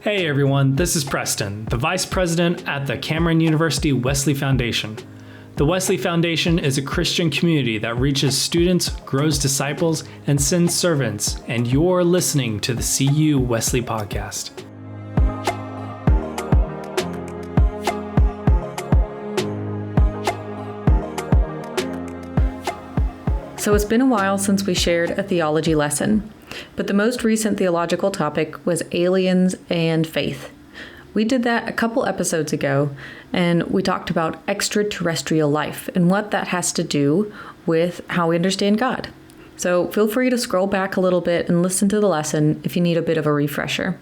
Hey everyone, this is Preston, the Vice President at the Cameron University Wesley Foundation. The Wesley Foundation is a Christian community that reaches students, grows disciples, and sends servants, and you're listening to the CU Wesley Podcast. So it's been a while since we shared a theology lesson, but the most recent theological topic was aliens and faith. We did that a couple episodes ago, and we talked about extraterrestrial life and what that has to do with how we understand God. So feel free to scroll back a little bit and listen to the lesson if you need a bit of a refresher.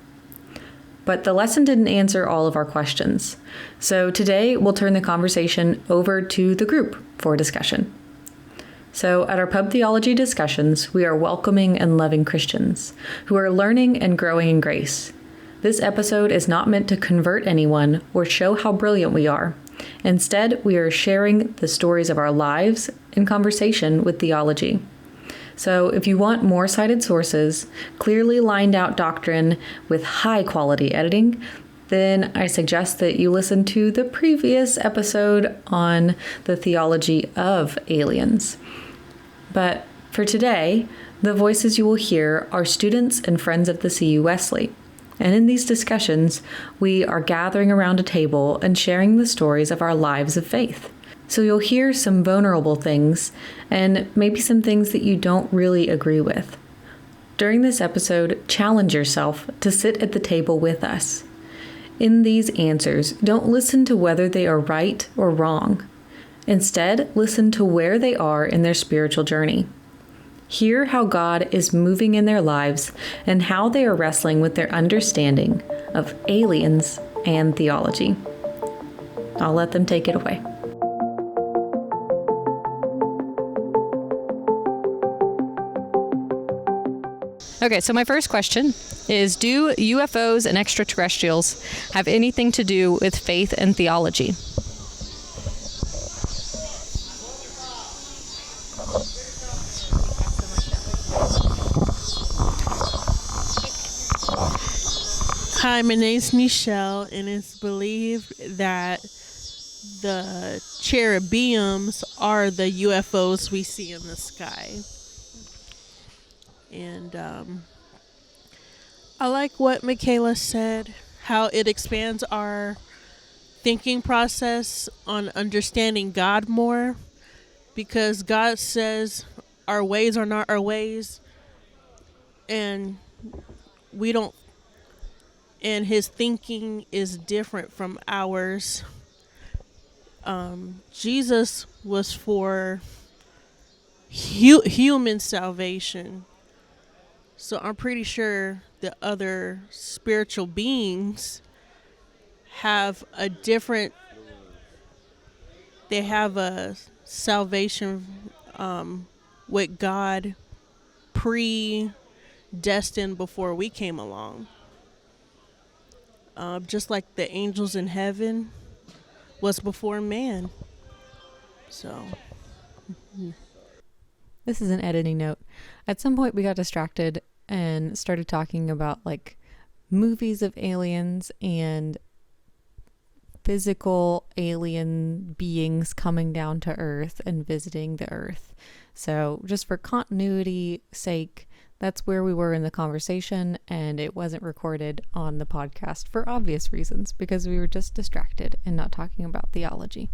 But the lesson didn't answer all of our questions. So today we'll turn the conversation over to the group for discussion. So at our pub theology discussions, we are welcoming and loving Christians who are learning and growing in grace. This episode is not meant to convert anyone or show how brilliant we are. Instead, we are sharing the stories of our lives in conversation with theology. So if you want more cited sources, clearly lined out doctrine with high quality editing, then I suggest that you listen to the previous episode on the theology of aliens. But for today, the voices you will hear are students and friends of the CU Wesley. And in these discussions, we are gathering around a table and sharing the stories of our lives of faith. So you'll hear some vulnerable things and maybe some things that you don't really agree with. During this episode, challenge yourself to sit at the table with us. In these answers, don't listen to whether they are right or wrong. Instead, listen to where they are in their spiritual journey. Hear how God is moving in their lives and how they are wrestling with their understanding of aliens and theology. I'll let them take it away. Okay, so my first question is, do UFOs and extraterrestrials have anything to do with faith and theology? Hi, my name's Michelle, and it's believed that the cherubims are the UFOs we see in the sky. And I like what Michaela said, how it expands our thinking process on understanding God more, because God says our ways are not our ways, and we don't, and his thinking is different from ours. Jesus was for human salvation. So I'm pretty sure the other spiritual beings have a different, they have a salvation with God predestined before we came along. Just like the angels in heaven was before man. So. This is an editing note. At some point we got distracted and started talking about like movies of aliens and physical alien beings coming down to Earth and visiting the Earth. So just for continuity sake, that's where we were in the conversation, and it wasn't recorded on the podcast for obvious reasons, because we were just distracted and not talking about theology.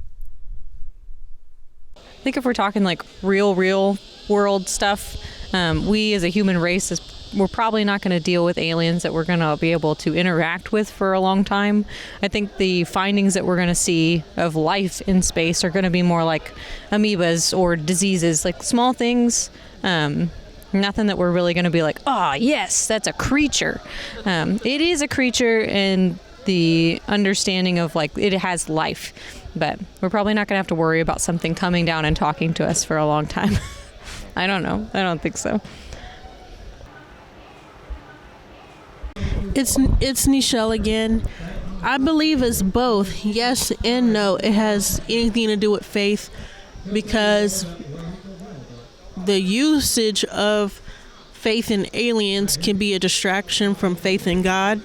I think if we're talking like real world stuff, we as a human race, we're probably not going to deal with aliens that we're going to be able to interact with for a long time. I think the findings that we're going to see of life in space are going to be more like amoebas or diseases, like small things. Nothing that we're really going to be like, oh, yes, that's a creature. It is a creature in the understanding of like it has life, but we're probably not going to have to worry about something coming down and talking to us for a long time. I don't know. I don't think so. It's Nichelle again. I believe it's both yes and no. It has anything to do with faith, because the usage of faith in aliens can be a distraction from faith in God.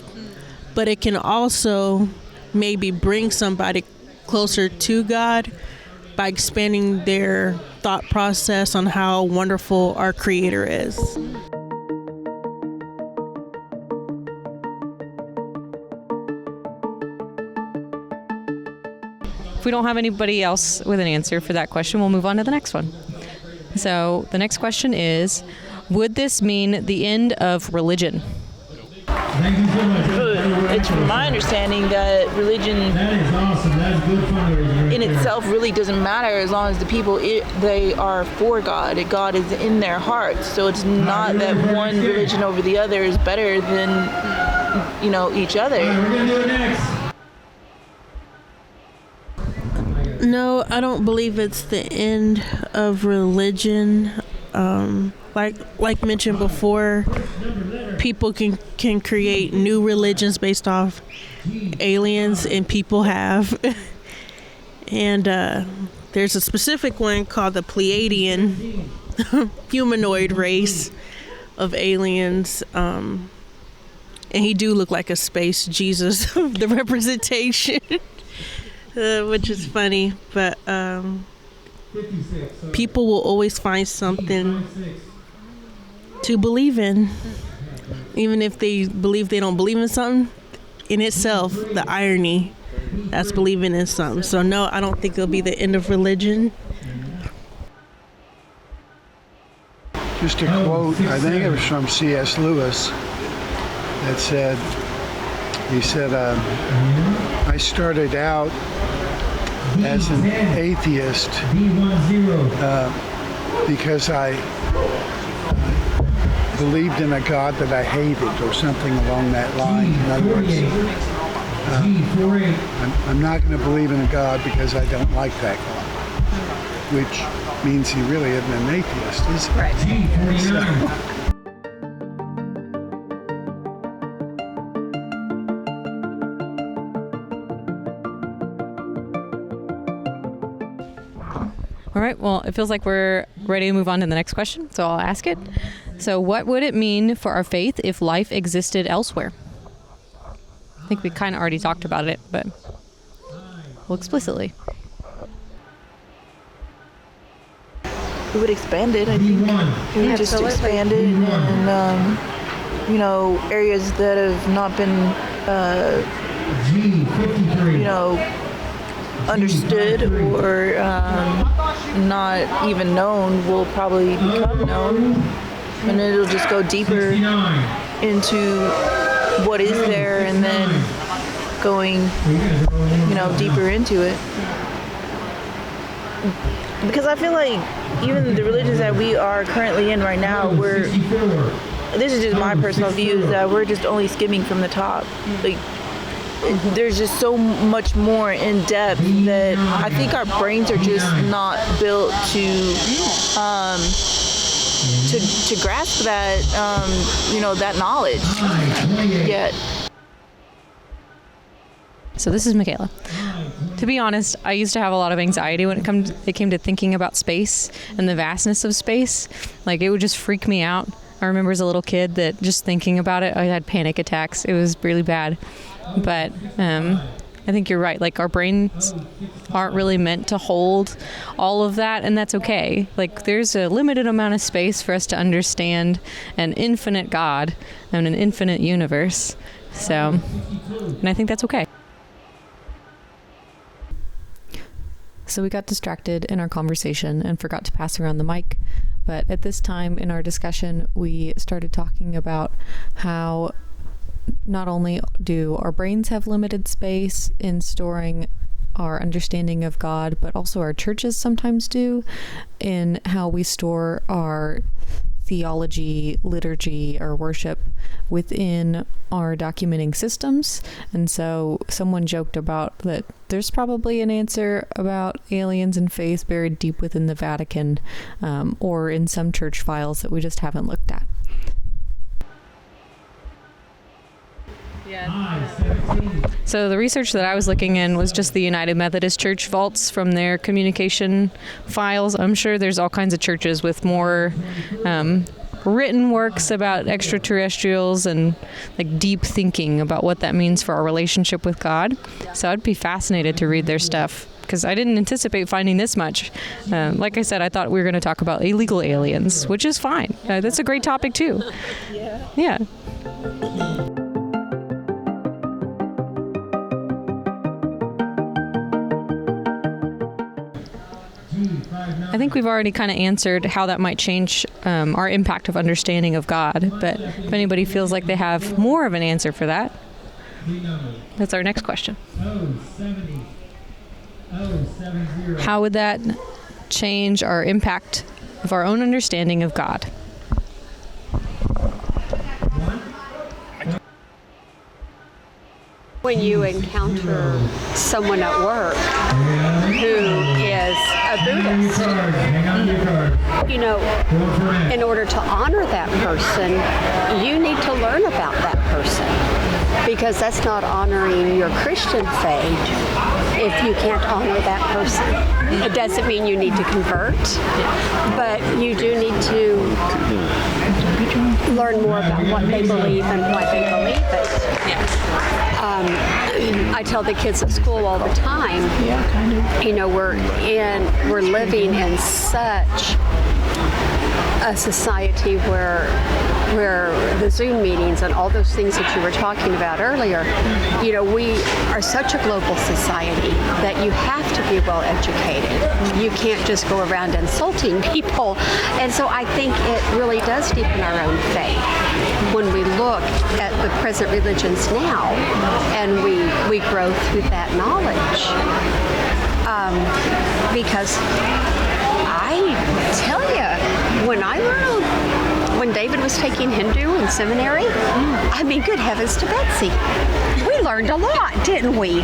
but it can also maybe bring somebody closer to God by expanding their thought process on how wonderful our Creator is. If we don't have anybody else with an answer for that question, we'll move on to the next one. So the next question is, would this mean the end of religion? It's from my understanding that religion in itself really doesn't matter as long as the people, they are for God. God is in their hearts. So it's not that one religion over the other is better than, each other. We're going to do it next. No, I don't believe it's the end of religion. Like mentioned before, people can create new religions based off aliens, and people have. And there's a specific one called the Pleiadian humanoid race of aliens. And he do look like a space Jesus, the representation. Which is funny, but people will always find something to believe in, even if they believe they don't believe in something. In itself, the irony, that's believing in something. So no, I don't think it'll be the end of religion. Just a quote, I think it was from C.S. Lewis, that said, he said, I started out as an atheist because I believed in a God that I hated, or something along that line. In other words, I'm not going to believe in a God because I don't like that God, which means he really isn't an atheist, is he? Right. All right, well, it feels like we're ready to move on to the next question, so I'll ask it. So what would it mean for our faith if life existed elsewhere? I think we kind of already talked about it, but well, explicitly. We would expand it, I think. We would just expand it, and areas that have not been, understood or not even known will probably become known, and it'll just go deeper into what is there, and then going, deeper into it. Because I feel like even the religions that we are currently in right now, this is just my personal view, is that we're just only skimming from the top. Like, there's just so much more in depth that I think our brains are just not built to grasp that that knowledge yet. So this is Michaela. To be honest, I used to have a lot of anxiety when it came to thinking about space and the vastness of space. Like, it would just freak me out. I remember as a little kid that just thinking about it, I had panic attacks. It was really bad. But I think you're right. Like, our brains aren't really meant to hold all of that, and that's okay. Like, there's a limited amount of space for us to understand an infinite God and an infinite universe. So, and I think that's okay. So we got distracted in our conversation and forgot to pass around the mic. But at this time in our discussion, we started talking about how not only do our brains have limited space in storing our understanding of God, but also our churches sometimes do, in how we store our theology, liturgy, or worship within our documenting systems. And so someone joked about that there's probably an answer about aliens and faith buried deep within the Vatican, or in some church files that we just haven't looked at. So the research that I was looking in was just the United Methodist Church vaults from their communication files. I'm sure there's all kinds of churches with more written works about extraterrestrials and like deep thinking about what that means for our relationship with God. So I'd be fascinated to read their stuff, because I didn't anticipate finding this much. Like I said, I thought we were going to talk about illegal aliens, which is fine. That's a great topic too. Yeah. I think we've already kind of answered how that might change our impact of understanding of God. But if anybody feels like they have more of an answer for that, that's our next question. How would that change our impact of our own understanding of God? When you encounter someone at work who is a Buddhist, in order to honor that person, you need to learn about that person, because that's not honoring your Christian faith if you can't honor that person. It doesn't mean you need to convert, but you do need to learn more about what they believe and why they believe it. I tell the kids at school all the time, we're living in such a society where the Zoom meetings and all those things that you were talking about earlier, we are such a global society that you have to be well educated. You can't just go around insulting people. And so I think it really does deepen our own faith when we look at the present religions now and we grow through that knowledge. Because I tell you, when David was taking Hindu in seminary, good heavens to Betsy. We learned a lot, didn't we?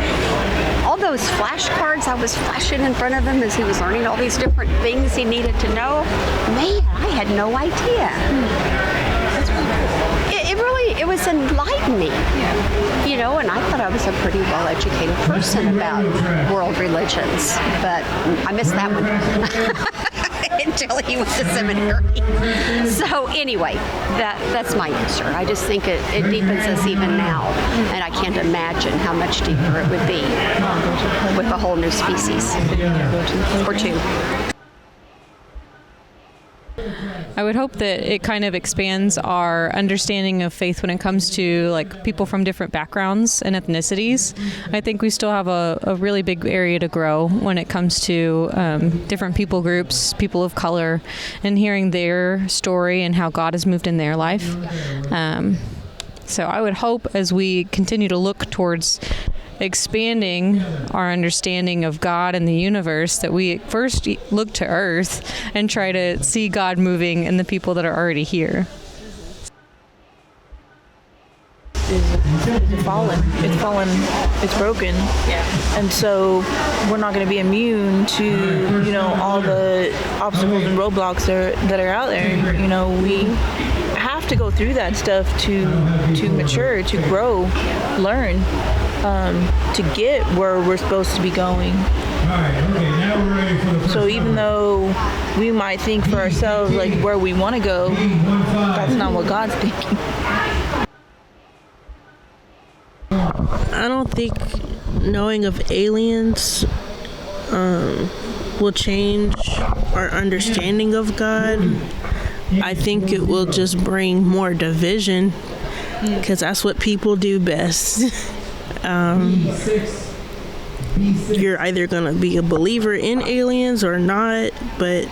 All those flashcards I was flashing in front of him as he was learning all these different things he needed to know. Man, I had no idea. That's really cool. It was enlightening. And I thought I was a pretty well-educated person about world religions, but I missed that one. Until he went to seminary. So anyway, that's my answer. I just think it deepens us even now, and I can't imagine how much deeper it would be with a whole new species or two. I would hope that it kind of expands our understanding of faith when it comes to like people from different backgrounds and ethnicities. I think we still have a really big area to grow when it comes to different people groups, people of color, and hearing their story and how God has moved in their life. So I would hope as we continue to look towards expanding our understanding of God and the universe that we first look to Earth and try to see God moving in the people that are already here. It's fallen. It's broken. Yeah. And so we're not going to be immune to, all the obstacles and roadblocks that are out there. We have to go through that stuff to mature, to grow, learn, to get where we're supposed to be going. So even though we might think for ourselves like where we want to go, that's not what God's thinking. I don't think knowing of aliens will change our understanding of God. I think it will just bring more division, because that's what people do best. You're either going to be a believer in aliens or not, but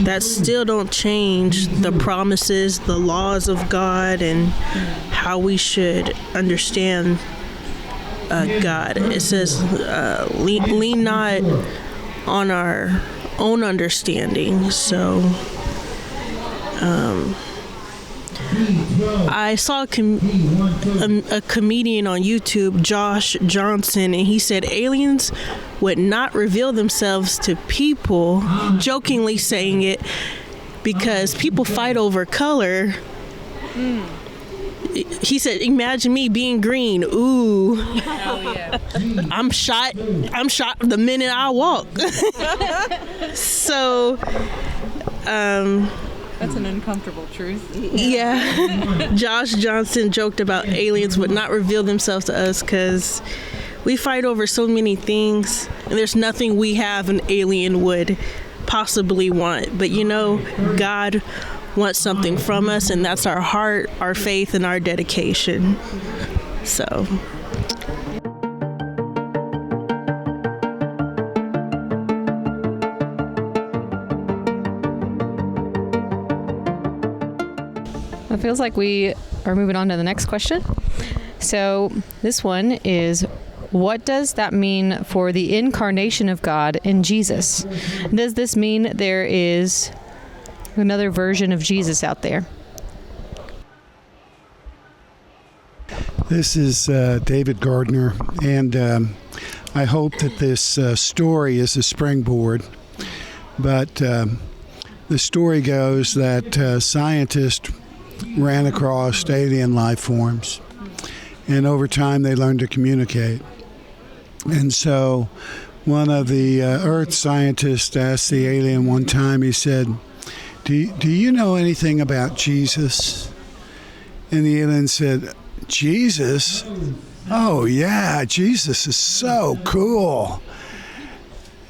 that still don't change the promises, the laws of God, and how we should understand God. It says, lean not on our own understanding. So I saw a comedian on YouTube, Josh Johnson, and he said aliens would not reveal themselves to people, jokingly saying it because people fight over color. He said, imagine me being green. Ooh. Oh, yeah. I'm shot the minute I walk. So, That's an uncomfortable truth. Yeah. Josh Johnson joked about aliens would not reveal themselves to us because we fight over so many things, and there's nothing we have an alien would possibly want. But God wants something from us, and that's our heart, our faith, and our dedication. So. It feels like we are moving on to the next question. So this one is, what does that mean for the incarnation of God in Jesus? Does this mean there is another version of Jesus out there? This is David Gardner, and I hope that this story is a springboard. But the story goes that scientists ran across alien life forms, and over time they learned to communicate. And so one of the Earth scientists asked the alien one time, he said, do you know anything about Jesus? And the alien said, Jesus? Oh yeah, Jesus is so cool.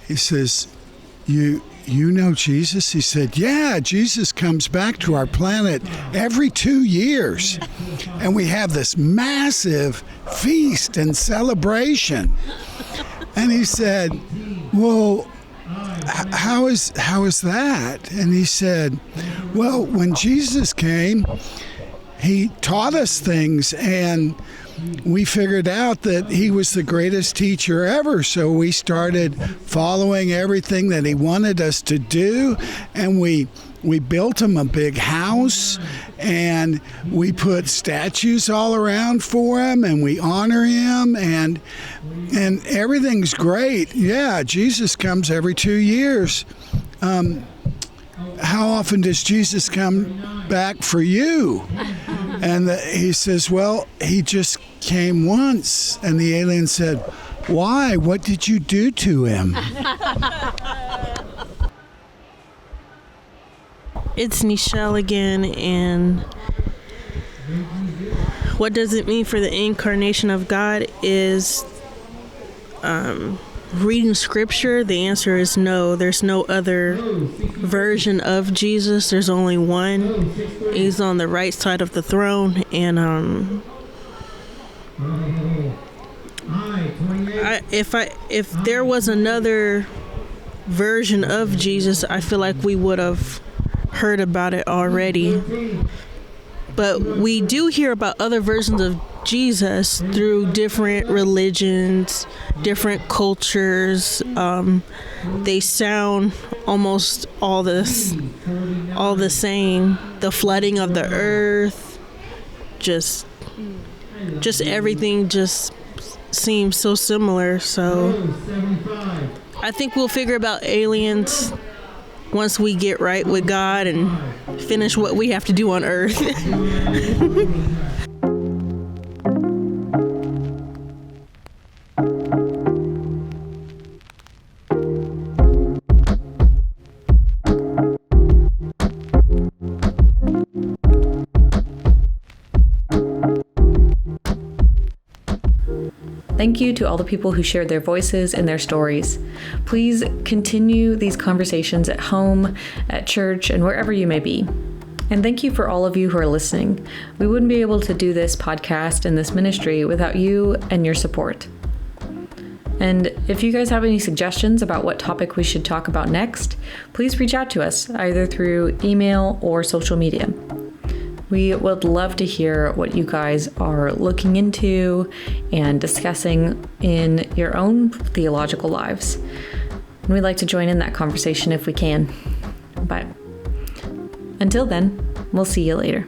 He says, you know Jesus? He said, yeah, Jesus comes back to our planet every 2 years. And we have this massive feast and celebration. And he said, well, how is that? And he said, well, when Jesus came, he taught us things, and we figured out that he was the greatest teacher ever. So we started following everything that he wanted us to do, and we built him a big house, and we put statues all around for him, and we honor him, and everything's great. Yeah, Jesus comes every 2 years. How often does Jesus come back for you? And he says, well, he just came once. And the alien said, why? What did you do to him? It's Nichelle again, and what does it mean for the incarnation of God is reading scripture. The answer is no. There's no other version of Jesus. There's only one. He's on the right side of the throne, and if there was another version of Jesus, I feel like we would have heard about it already. But we do hear about other versions of Jesus through different religions, different cultures. They sound almost all the same. The flooding of the earth, just everything just seems so similar. So I think we'll figure about aliens once we get right with God and finish what we have to do on earth. Thank you to all the people who shared their voices and their stories. Please continue these conversations at home, at church, and wherever you may be. And thank you for all of you who are listening. We wouldn't be able to do this podcast and this ministry without you and your support. And if you guys have any suggestions about what topic we should talk about next, please reach out to us either through email or social media. We would love to hear what you guys are looking into and discussing in your own theological lives. And we'd like to join in that conversation if we can. But until then, we'll see you later.